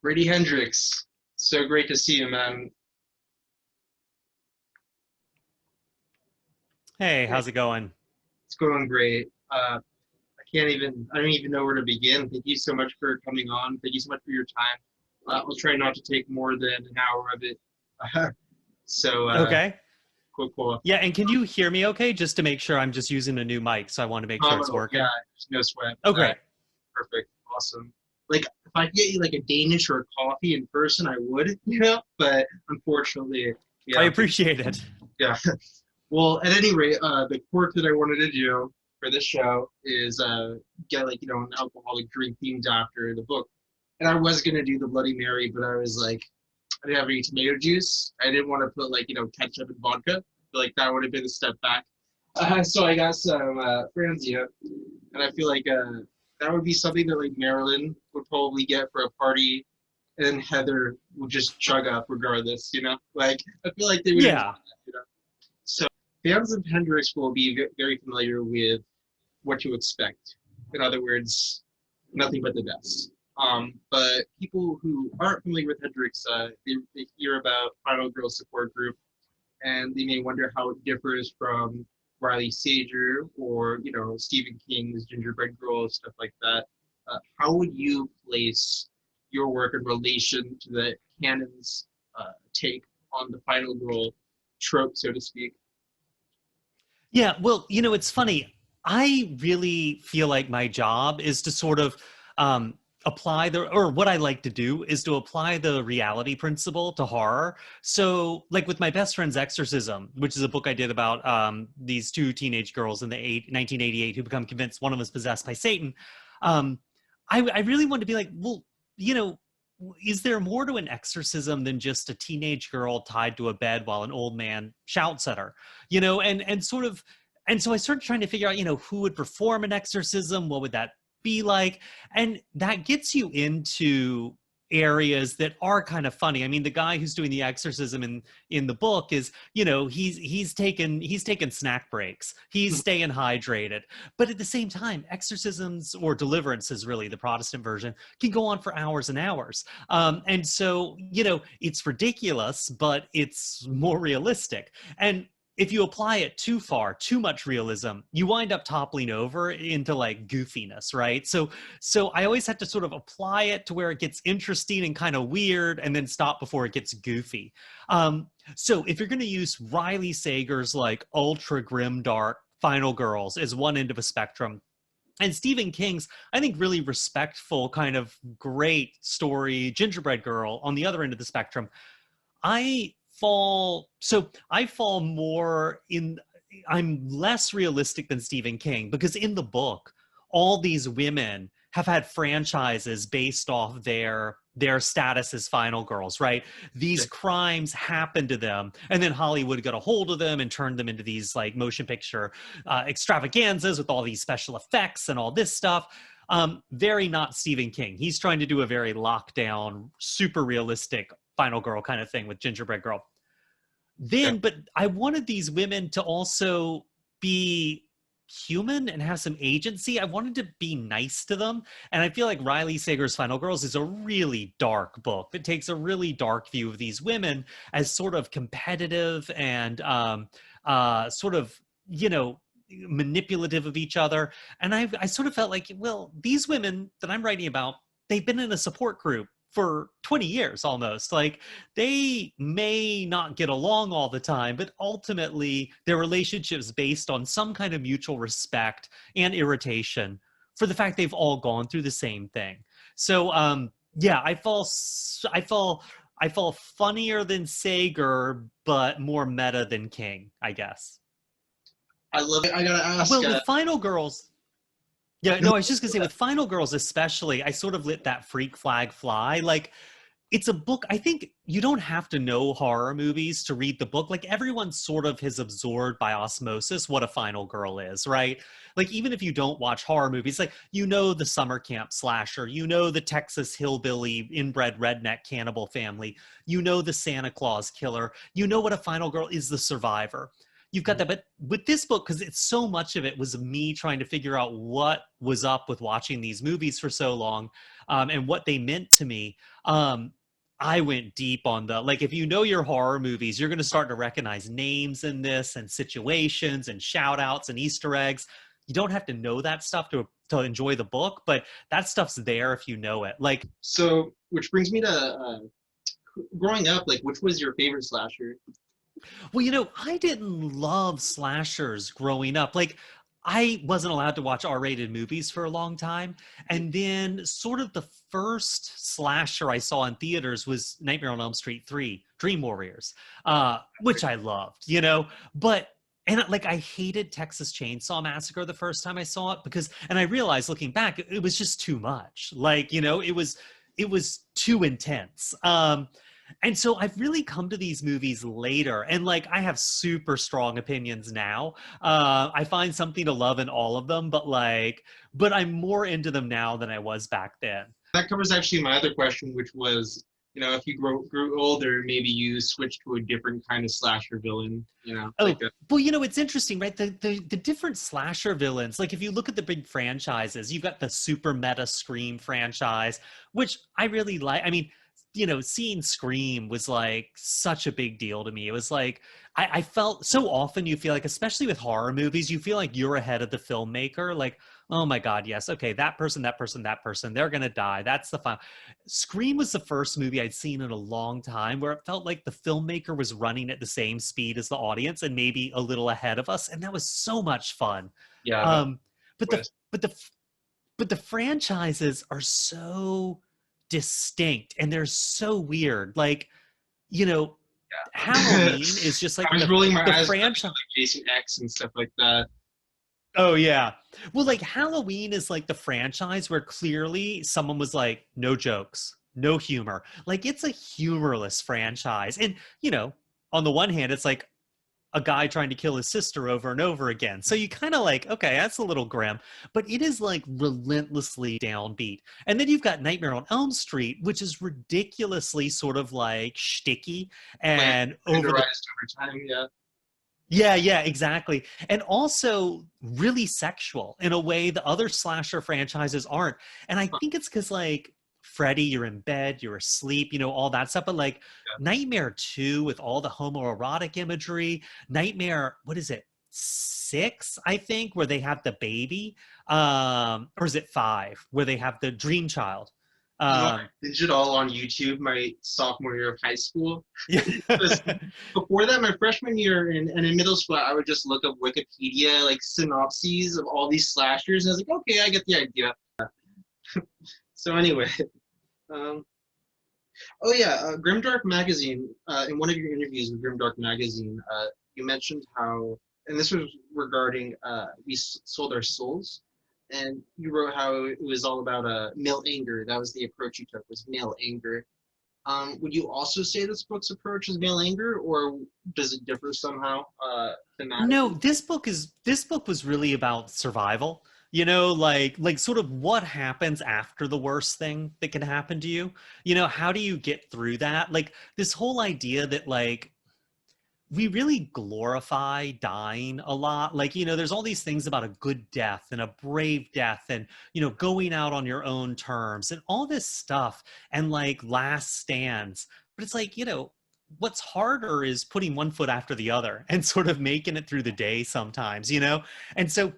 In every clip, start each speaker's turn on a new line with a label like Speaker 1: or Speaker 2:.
Speaker 1: Grady Hendrix. So great to see you, man.
Speaker 2: Hey, how's it going?
Speaker 1: It's going great. I don't even know where to begin. Thank you so much for coming on. Thank you so much for your time. I'll try not to take more than an hour of it. so,
Speaker 2: Okay.
Speaker 1: cool, cool.
Speaker 2: Yeah, and can you hear me okay? Just to make sure I'm just using a new mic, so I want to make sure it's
Speaker 1: Phenomenal. Yeah,
Speaker 2: working.
Speaker 1: there's no sweat.
Speaker 2: Oh, great.
Speaker 1: Perfect. Awesome. Like, if I could get you like a Danish or a coffee in person, I would, but unfortunately,
Speaker 2: I
Speaker 1: yeah,
Speaker 2: appreciate it.
Speaker 1: yeah. Well, at any rate, the quirk that I wanted to do for this show is get like an alcoholic drink themed after the book. And I was gonna do the Bloody Mary, but I was like, I didn't have any tomato juice. I didn't want to put like ketchup and vodka. Like that would have been a step back. So I got some Franzia, and I feel like that would be something that like Marilyn would probably get for a party, and then Heather would just chug up regardless. Like I feel like they would enjoy
Speaker 2: Yeah.
Speaker 1: that. So fans of Hendrix will be very familiar with what to expect. In other words, nothing but the best. But people who aren't familiar with Hendrix, they hear about Final Girl Support Group, and they may wonder how it differs from Riley Sager or Stephen King's Gingerbread Girl, stuff like that. How would you place your work in relation to the canon's take on the Final Girl trope, so to speak?
Speaker 2: Yeah, well, it's funny. I really feel like my job is to sort of apply or what I like to do is to apply the reality principle to horror. So, like with my best friend's Exorcism, which is a book I did about these two teenage girls in the 1988 who become convinced one of them is possessed by Satan. Um, I really wanted to be like, well, you know, is there more to an exorcism than just a teenage girl tied to a bed while an old man shouts at her? And so I started trying to figure out, who would perform an exorcism, what would that be like? And that gets you into areas that are kind of funny. I mean, the guy who's doing the exorcism in the book is, he's taking snack breaks, he's staying hydrated. But at the same time, exorcisms, or deliverance is really the Protestant version, can go on for hours and hours. And so, it's ridiculous, but it's more realistic. And if you apply it too far, too much realism, you wind up toppling over into like goofiness, right? So I always have to sort of apply it to where it gets interesting and kind of weird, and then stop before it gets goofy. So if you're going to use Riley Sager's like ultra grim dark Final Girls as one end of a spectrum, and Stephen King's, I think, really respectful, kind of great story, Gingerbread Girl, on the other end of the spectrum, I fall more in. I'm less realistic than Stephen King, because in the book, all these women have had franchises based off their status as final girls, right? These crimes happen to them, and then Hollywood got a hold of them and turned them into these like motion picture extravaganzas with all these special effects and all this stuff. Very not Stephen King. He's trying to do a very lockdown, super realistic final girl kind of thing with Gingerbread Girl. But I wanted these women to also be human and have some agency. I wanted to be nice to them. And I feel like Riley Sager's Final Girls is a really dark book that takes a really dark view of these women as sort of competitive and sort of, manipulative of each other. And I sort of felt like, well, these women that I'm writing about, they've been in a support group for 20 years almost. Like, they may not get along all the time, but ultimately their relationship's based on some kind of mutual respect and irritation for the fact they've all gone through the same thing. So yeah, I fall funnier than Sager, but more meta than King, I guess.
Speaker 1: I love it. I gotta ask.
Speaker 2: Well, with Final Girls, yeah,
Speaker 1: No,
Speaker 2: no, I was just gonna say, with Final Girls especially, I sort of let that freak flag fly. Like, it's a book. I think you don't have to know horror movies to read the book. Like, everyone sort of has absorbed by osmosis what a final girl is, right? Like, even if you don't watch horror movies, like, the summer camp slasher, the Texas hillbilly inbred redneck cannibal family, the Santa Claus killer, what a final girl is, the survivor. you've got that. But with this book, because it's so much of it was me trying to figure out what was up with watching these movies for so long, and what they meant to me. I went deep on the, like, if you know your horror movies, you're going to start to recognize names in this and situations and shout outs and Easter eggs. You don't have to know that stuff to enjoy the book, but that stuff's there if you know it. Like,
Speaker 1: So, which brings me to growing up. Like, which was your favorite slasher?
Speaker 2: well, I didn't love slashers growing up. Like, I wasn't allowed to watch R-rated movies for a long time. And then sort of the first slasher I saw in theaters was Nightmare on Elm Street 3, Dream Warriors, which I loved. But and like I hated Texas Chainsaw Massacre the first time I saw it and I realized looking back, it was just too much. Like, it was too intense. And so I've really come to these movies later, and like I have super strong opinions now. I find something to love in all of them, but I'm more into them now than I was back then.
Speaker 1: That covers actually my other question, which was, if you grew older, maybe you switch to a different kind of slasher villain.
Speaker 2: Oh,
Speaker 1: Like
Speaker 2: well, it's interesting, right? The different slasher villains, like if you look at the big franchises, you've got the super meta Scream franchise, which I really like. I mean, seeing Scream was like such a big deal to me. It was like, I felt so often you feel like, especially with horror movies, you feel like you're ahead of the filmmaker. Like, oh my God, yes. Okay, that person, they're going to die. That's the final. Scream was the first movie I'd seen in a long time where it felt like the filmmaker was running at the same speed as the audience and maybe a little ahead of us. And that was so much fun.
Speaker 1: yeah,
Speaker 2: Um, but the, but the, but the franchises are so distinct and they're so weird. Like, Halloween is just like
Speaker 1: I was rolling my
Speaker 2: the
Speaker 1: eyes
Speaker 2: franchise.
Speaker 1: like Jason X and stuff like that.
Speaker 2: Oh yeah. Well, like Halloween is like the franchise where clearly someone was like, no jokes, no humor. Like it's a humorless franchise. And, on the one hand, it's like a guy trying to kill his sister over and over again. So you kind of like, okay, that's a little grim, but it is like relentlessly downbeat. And then you've got Nightmare on Elm Street, which is ridiculously sort of like shticky and over the
Speaker 1: time, yeah.
Speaker 2: yeah, exactly. And also really sexual in a way the other slasher franchises aren't. And I think it's because like Freddy, you're in bed, you're asleep, all that stuff. But like Nightmare 2 with all the homoerotic imagery, Nightmare, what is it? 6, I think, where they have the baby. Or is it 5 where they have the dream child?
Speaker 1: I did it all on YouTube my sophomore year of high school.
Speaker 2: Yeah.
Speaker 1: Before that, my freshman year and in middle school, I would just look up Wikipedia, like synopses of all these slashers, and I was like, okay, I get the idea. So anyway, oh yeah, Grimdark Magazine. In one of your interviews with Grimdark Magazine, you mentioned how, and this was regarding we sold our souls, and you wrote how it was all about male anger. That was the approach you took, was male anger. Would you also say this book's approach is male anger, or does it differ somehow?
Speaker 2: No, this book was really about survival. Like sort of what happens after the worst thing that can happen to you. How do you get through that? Like this whole idea that like we really glorify dying a lot. Like, there's all these things about a good death and a brave death and, going out on your own terms and all this stuff and like last stands. But it's like, what's harder is putting one foot after the other and sort of making it through the day sometimes, And so,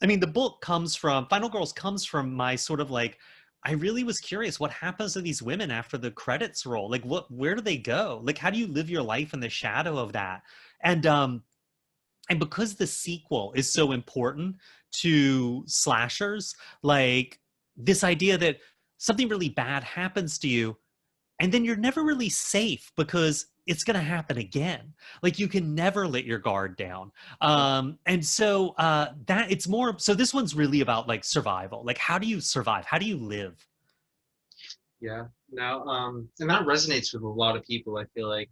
Speaker 2: I mean, the book Final Girls comes from my sort of like, I really was curious what happens to these women after the credits roll. Like where do they go? Like, how do you live your life in the shadow of that? And because the sequel is so important to slashers, like this idea that something really bad happens to you and then you're never really safe because it's going to happen again. Like you can never let your guard down. And so that it's more, so this one's really about like survival. Like, how do you survive? How do you live?
Speaker 1: Yeah, now, and that resonates with a lot of people. I feel like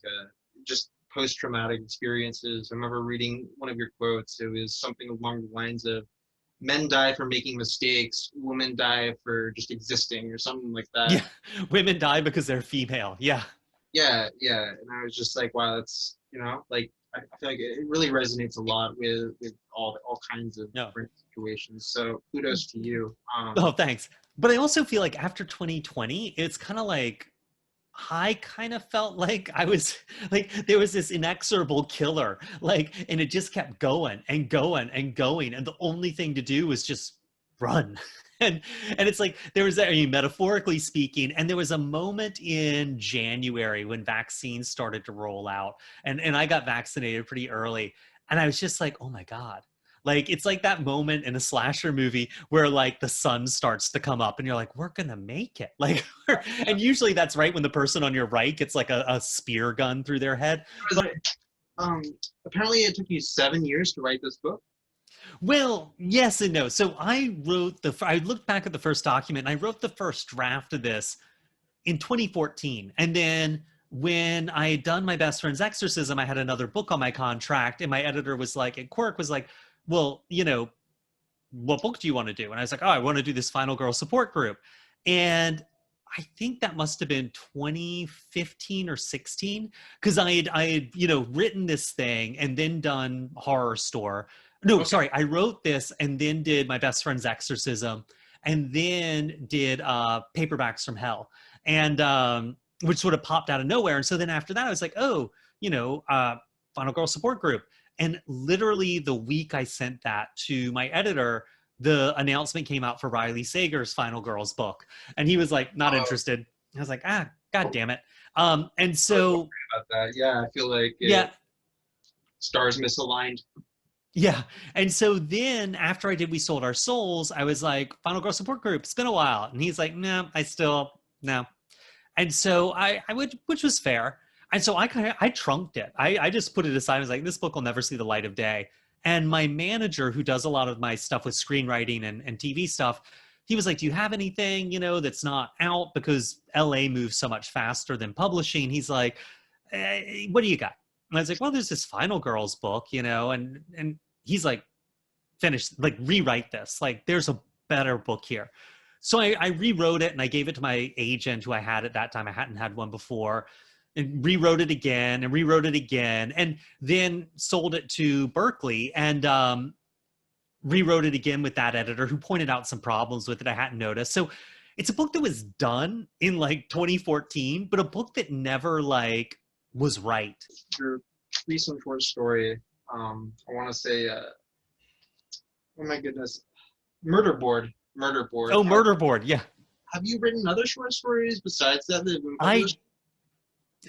Speaker 1: just post-traumatic experiences. I remember reading one of your quotes. It was something along the lines of, men die for making mistakes, women die for just existing, or something like that.
Speaker 2: Yeah, women die because they're female. Yeah.
Speaker 1: Yeah, and I was just like, wow, that's, like I feel like it really resonates a lot with all kinds of
Speaker 2: No.
Speaker 1: different situations. So kudos to you.
Speaker 2: Oh, thanks. But I also feel like after 2020, it's kind of like I kind of felt like I was like there was this inexorable killer, like, and it just kept going and going and going, and the only thing to do was just run. And it's like there was, I mean, metaphorically speaking, and there was a moment in January when vaccines started to roll out, and I got vaccinated pretty early, and I was just like, oh my god. Like it's like that moment in a slasher movie where like the sun starts to come up and you're like, we're gonna make it. Like, and usually that's right when the person on your right gets like a spear gun through their head. But
Speaker 1: um, apparently it took you 7 years to write this book.
Speaker 2: well, yes and no. So I looked back at the first document and I wrote the first draft of this in 2014. And then when I had done my best friend's exorcism, I had another book on my contract, and my editor was like, and Quirk was like, well, you know, what book do you want to do? And I was like, oh, I want to do this Final Girl support group. And I think that must have been 2015 or 16, because I had, you know, written this thing and then done Horror Store. No,
Speaker 1: Okay.
Speaker 2: sorry, I wrote this and then did my best friend's exorcism, and then did Paperbacks from Hell, and which sort of popped out of nowhere. And so then after that, I was like, oh, you know, Final Girl support group. And literally the week I sent that to my editor, the announcement came out for Riley Sager's Final Girls book. And he was like, not interested. I was like, ah, God damn it. And so,
Speaker 1: About that, yeah, I feel like
Speaker 2: yeah,
Speaker 1: stars misaligned.
Speaker 2: yeah. And so then after I did We Sold Our Souls, I was like, Final Girl support group, it's been a while. And he's like, no, no. And so I would, which was fair. And so I trunked it. I just put it aside. I was like, this book will never see the light of day. And my manager, who does a lot of my stuff with screenwriting and TV stuff, he was like, do you have anything, you know, that's not out? Because LA moves so much faster than publishing. He's like, what do you got? And I was like, well, there's this Final Girls book, you know, and he's like, finish, like, rewrite this. Like, there's a better book here. So I rewrote it and I gave it to my agent, who I had at that time. I hadn't had one before, and rewrote it again and rewrote it again, and then sold it to Berkeley and rewrote it again with that editor, who pointed out some problems with it I hadn't noticed. So it's a book that was done in like 2014, but a book that never like was right.
Speaker 1: Your recent short story, I want to say, oh my goodness, Murder Board.
Speaker 2: Oh, Murder Board, yeah.
Speaker 1: Have you written other short stories besides that have been
Speaker 2: I
Speaker 1: published?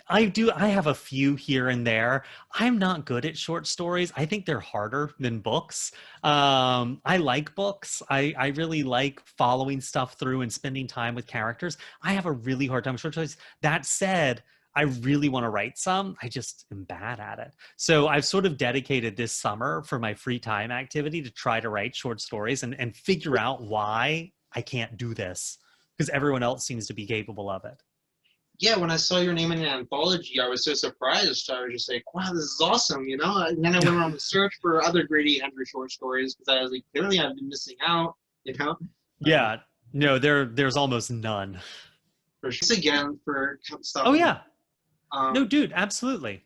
Speaker 2: I do. I have a few here and there. I'm not good at short stories. I think they're harder than books. I like books. I really like following stuff through and spending time with characters. I have a really hard time with short stories. That said, I really want to write some. I just am bad at it. So I've sort of dedicated this summer for my free time activity to try to write short stories and figure out why I can't do this, because everyone else seems to be capable of it.
Speaker 1: Yeah, when I saw your name in an anthology, I was so surprised. I was just like, wow, this is awesome, you know? And then I went on the search for other Grady Hendrix short stories, because I was like, clearly I've been missing out, you know?
Speaker 2: Yeah, no, there's almost none.
Speaker 1: For sure. Thanks again for stuff.
Speaker 2: Oh yeah,
Speaker 1: Um,
Speaker 2: no, dude, absolutely.